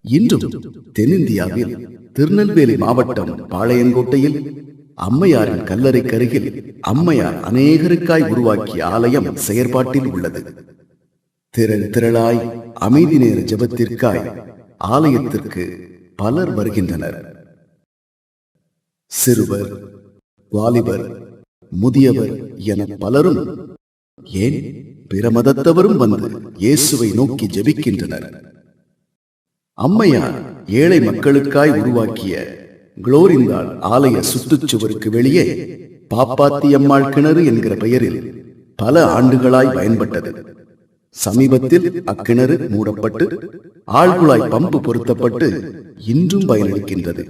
இன்றும் தென்னிந்தியாவில் திருநெல்வேலி மாவட்டம் பாளையங்கோட்டையில் அம்மையாரின் கல்லறைக்கருகில் அம்மையார் அநேகருக்காய் உருவாக்கிய ஆலயம் செயற்பாட்டில் உள்ளது. திரளாய் அமைதி நேர ஜெபத்திற்காய் ஆலயத்திற்கு பலர் வருகின்றனர். சிறுவர், வாலிபர், முதியவர் என பலரும், ஏன் பிற மதத்தவரும் வந்து இயேசுவை நோக்கி ஜெபிக்கின்றனர். அம்மையார் ஏழை மக்களுக்காய் உருவாக்கிய குளோரிந்தாள் ஆலய சுற்றுச்சுவருக்கு வெளியே பாப்பாத்தியம்மாள் கிணறு என்கிற பெயரில் பல ஆண்டுகளாய் பயன்பட்டது. சமீபத்தில் அக்கிணறு மூடப்பட்டு ஆழ்குழாய் பம்பு பொருத்தப்பட்டு இன்றும் பயனளிக்கின்றது.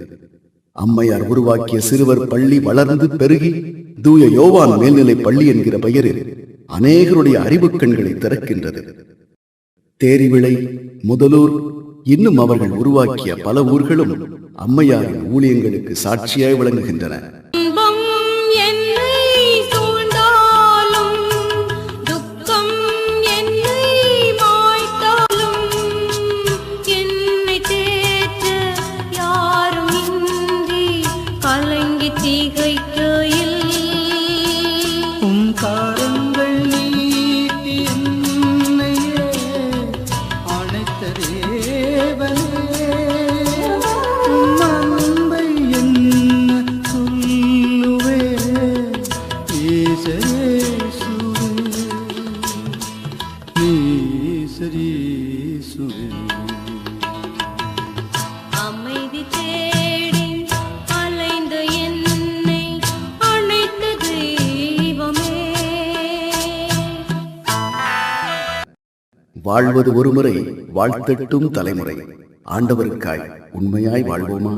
அம்மையார் உருவாக்கிய சிறுவர் பள்ளி வளர்ந்து பெருகி தூய யோவான் மேல்நிலை பள்ளி என்கிற பெயரில் அநேகருடைய அறிவு கண்களை திறக்கின்றது. தேரிவிளை, முதலூர், இன்னும் அவர்கள் உருவாக்கிய பல ஊர்களும் அம்மையாரின் ஊழியங்களுக்கு சாட்சியாய் விளங்குகின்றன. அமைதி தேடி அலைந்த என்னை அழைத்த தெய்வமே. வாழ்வது ஒருமுறை, வாழ்த்தட்டும் தலைமுறை. ஆண்டவருக்காய் உண்மையாய் வாழ்வோமா?